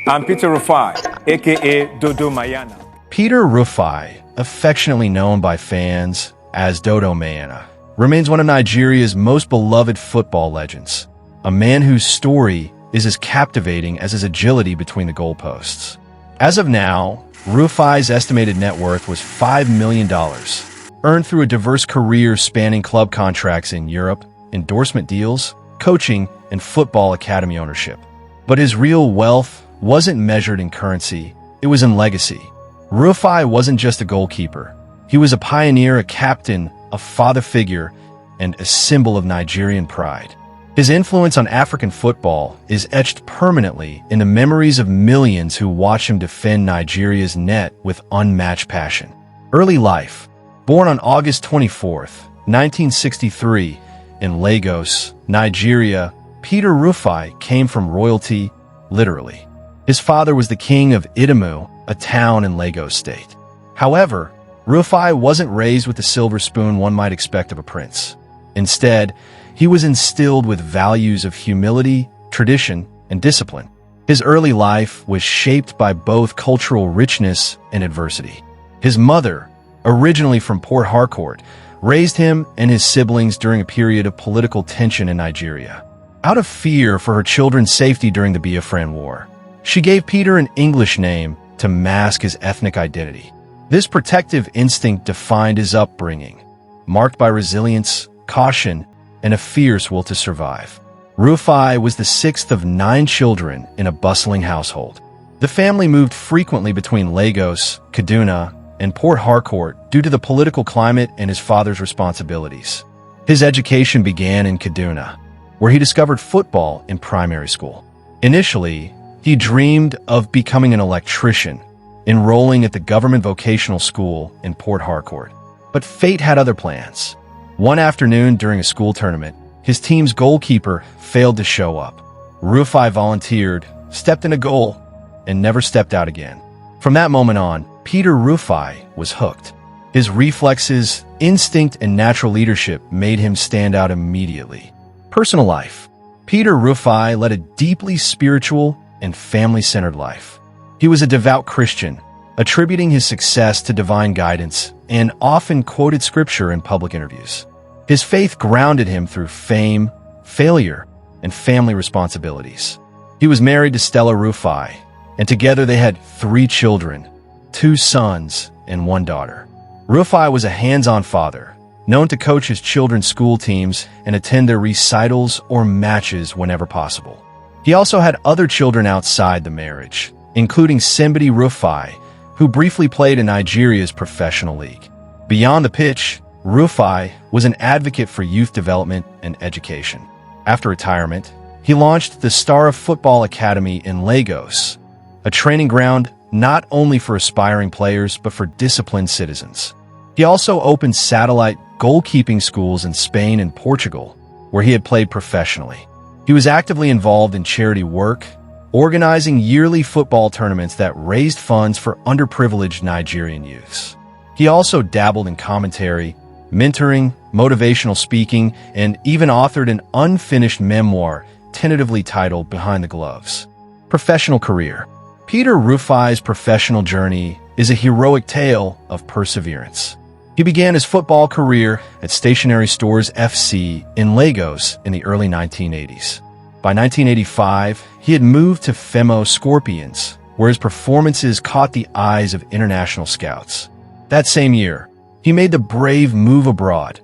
I'm Peter Rufai, aka Dodo Mayana. Peter Rufai, affectionately known by fans as Dodo Mayana, remains one of Nigeria's most beloved football legends, a man whose story is as captivating as his agility between the goalposts. As of now, Rufai's estimated net worth was $5 million, earned through a diverse career spanning club contracts in Europe, endorsement deals, coaching, and football academy ownership. But his real wealth wasn't measured in currency, it was in legacy. Rufai wasn't just a goalkeeper. He was a pioneer, a captain, a father figure, and a symbol of Nigerian pride. His influence on African football is etched permanently in the memories of millions who watch him defend Nigeria's net with unmatched passion. Early life. Born on August 24, 1963, in Lagos, Nigeria, Peter Rufai came from royalty, literally. His father was the king of Idamu, a town in Lagos State. However, Rufai wasn't raised with the silver spoon one might expect of a prince. Instead, he was instilled with values of humility, tradition, and discipline. His early life was shaped by both cultural richness and adversity. His mother, originally from Port Harcourt, raised him and his siblings during a period of political tension in Nigeria. Out of fear for her children's safety during the Biafran War, she gave Peter an English name to mask his ethnic identity. This protective instinct defined his upbringing, marked by resilience, caution, and a fierce will to survive. Rufai was the sixth of 9 children in a bustling household. The family moved frequently between Lagos, Kaduna, and Port Harcourt due to the political climate and his father's responsibilities. His education began in Kaduna, where he discovered football in primary school. Initially, he dreamed of becoming an electrician, enrolling at the government vocational school in Port Harcourt. But fate had other plans. One afternoon during a school tournament, his team's goalkeeper failed to show up. Rufai volunteered, stepped in a goal, and never stepped out again. From that moment on, Peter Rufai was hooked. His reflexes, instinct, and natural leadership made him stand out immediately. Personal life. Peter Rufai led a deeply spiritual and family-centered life. He was a devout Christian, attributing his success to divine guidance, and often quoted scripture in public interviews. His faith grounded him through fame, failure, and family responsibilities. He was married to Stella Rufai, and together they had 3 children, 2 sons and 1 daughter. Rufai was a hands-on father, known to coach his children's school teams and attend their recitals or matches whenever possible. He also had other children outside the marriage, including Simbadi Rufai, who briefly played in Nigeria's professional league. Beyond the pitch, Rufai was an advocate for youth development and education. After retirement, he launched the Staruf Football Academy in Lagos, a training ground not only for aspiring players but for disciplined citizens. He also opened satellite goalkeeping schools in Spain and Portugal, where he had played professionally. He was actively involved in charity work, organizing yearly football tournaments that raised funds for underprivileged Nigerian youths. He also dabbled in commentary, mentoring, motivational speaking, and even authored an unfinished memoir tentatively titled Behind the Gloves. Professional career. Peter Rufai's professional journey is a heroic tale of perseverance. He began his football career at Stationery Stores FC in Lagos in the early 1980s. By 1985, he had moved to Femo Scorpions, where his performances caught the eyes of international scouts. That same year, he made the brave move abroad,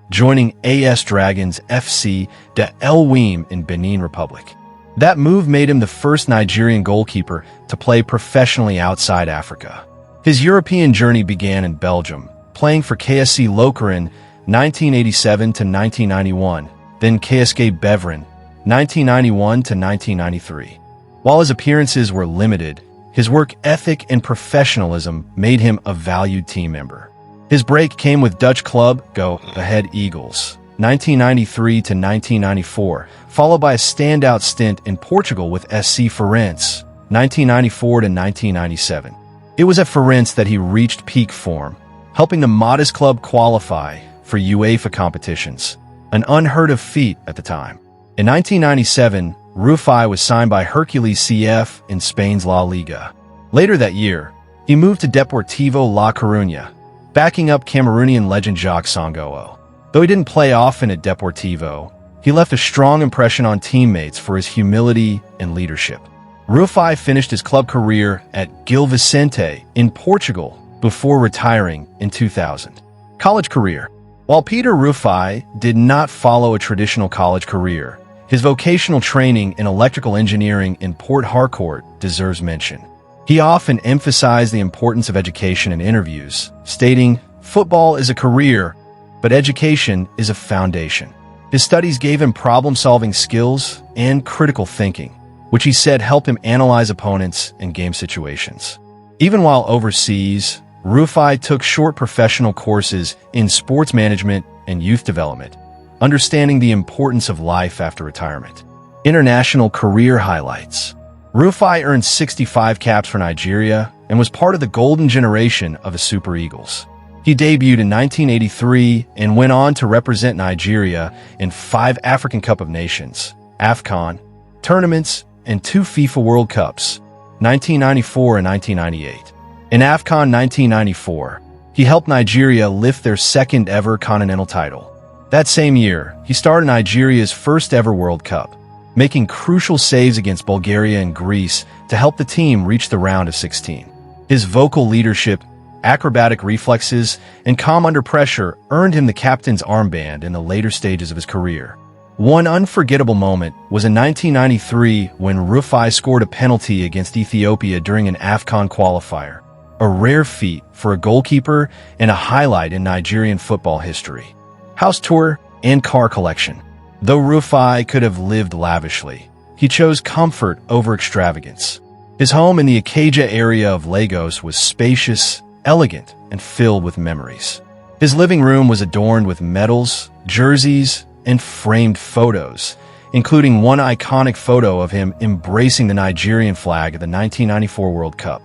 joining AS Dragons FC de El Wim in Benin Republic. That move made him the first Nigerian goalkeeper to play professionally outside Africa. His European journey began in Belgium, playing for KSC Lokeren 1987 to 1991, then KSK Beveren 1991 to 1993. While his appearances were limited, his work ethic and professionalism made him a valued team member. His break came with Dutch club Go Ahead Eagles, 1993 to 1994, followed by a standout stint in Portugal with SC Farense, 1994 to 1997. It was at Farense that he reached peak form, helping the modest club qualify for UEFA competitions, an unheard of feat at the time. In 1997, Rufai was signed by Hercules CF in Spain's La Liga. Later that year, he moved to Deportivo La Coruña, backing up Cameroonian legend Jacques Sango'o. Though he didn't play often at Deportivo, he left a strong impression on teammates for his humility and leadership. Rufai finished his club career at Gil Vicente in Portugal before retiring in 2000. College career. While Peter Rufai did not follow a traditional college career, his vocational training in electrical engineering in Port Harcourt deserves mention. He often emphasized the importance of education in interviews, stating, "Football is a career, but education is a foundation." His studies gave him problem-solving skills and critical thinking, which he said helped him analyze opponents and game situations. Even while overseas, Rufai took short professional courses in sports management and youth development, understanding the importance of life after retirement. International career highlights. Rufai earned 65 caps for Nigeria and was part of the golden generation of the Super Eagles. He debuted in 1983 and went on to represent Nigeria in 5 African Cup of Nations, AFCON, tournaments, and 2 FIFA World Cups, 1994 and 1998. In AFCON 1994, he helped Nigeria lift their second-ever continental title. That same year, he started Nigeria's first-ever World Cup, making crucial saves against Bulgaria and Greece to help the team reach the round of 16. His vocal leadership, acrobatic reflexes, and calm under pressure earned him the captain's armband in the later stages of his career. One unforgettable moment was in 1993 when Rufai scored a penalty against Ethiopia during an AFCON qualifier, a rare feat for a goalkeeper and a highlight in Nigerian football history. House tour and car collection. Though Rufai could have lived lavishly, he chose comfort over extravagance. His home in the Ikeja area of Lagos was spacious, elegant, and filled with memories. His living room was adorned with medals, jerseys, and framed photos, including one iconic photo of him embracing the Nigerian flag at the 1994 World Cup.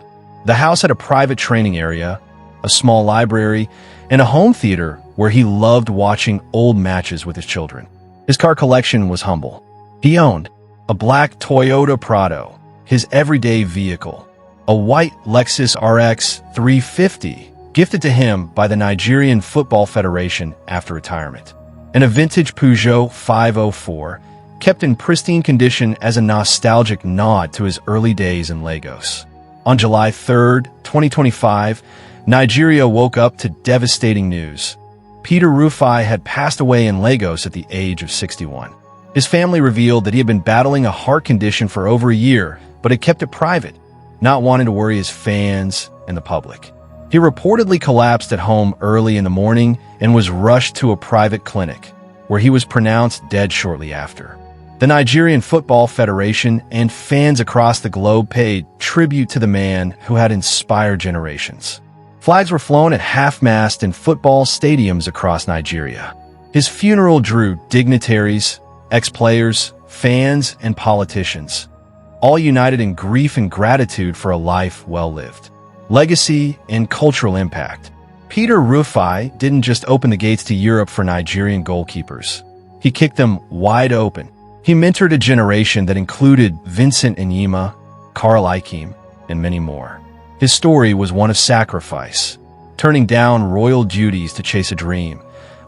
The house had a private training area, a small library, and a home theater where he loved watching old matches with his children. His car collection was humble. He owned a black Toyota Prado, his everyday vehicle, a white Lexus RX 350, gifted to him by the Nigerian Football Federation after retirement, and a vintage Peugeot 504, kept in pristine condition as a nostalgic nod to his early days in Lagos. On July 3, 2025, Nigeria woke up to devastating news. Peter Rufai had passed away in Lagos at the age of 61. His family revealed that he had been battling a heart condition for over a year, but had kept it private, not wanting to worry his fans and the public. He reportedly collapsed at home early in the morning and was rushed to a private clinic, where he was pronounced dead shortly after. The Nigerian Football Federation and fans across the globe paid tribute to the man who had inspired generations. Flags were flown at half-mast in football stadiums across Nigeria. His funeral drew dignitaries, ex-players, fans, and politicians, all united in grief and gratitude for a life well lived. Legacy and cultural impact. Peter Rufai didn't just open the gates to Europe for Nigerian goalkeepers. He kicked them wide open. He mentored a generation that included Vincent Enyima, Carl Ikem, and many more. His story was one of sacrifice, turning down royal duties to chase a dream,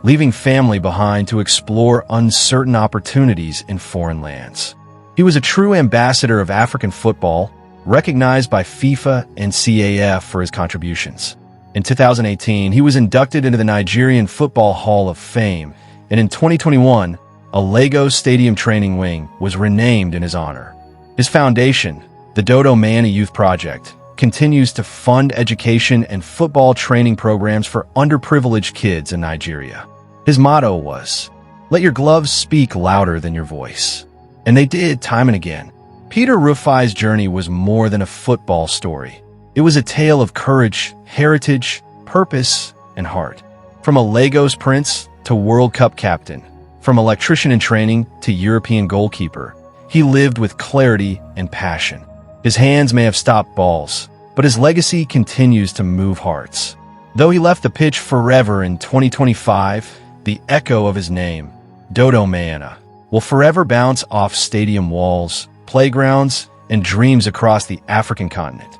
leaving family behind to explore uncertain opportunities in foreign lands. He was a true ambassador of African football, recognized by FIFA and CAF for his contributions. In 2018, he was inducted into the Nigerian Football Hall of Fame, and in 2021, a Lagos Stadium training wing was renamed in his honor. His foundation, the Dodo Mayana Youth Project, continues to fund education and football training programs for underprivileged kids in Nigeria. His motto was, "Let your gloves speak louder than your voice." And they did time and again. Peter Rufai's journey was more than a football story. It was a tale of courage, heritage, purpose, and heart. From a Lagos prince to World Cup captain, from electrician in training to European goalkeeper, he lived with clarity and passion. His hands may have stopped balls, but his legacy continues to move hearts. Though he left the pitch forever in 2025, the echo of his name, Dodo Mayana, will forever bounce off stadium walls, playgrounds, and dreams across the African continent.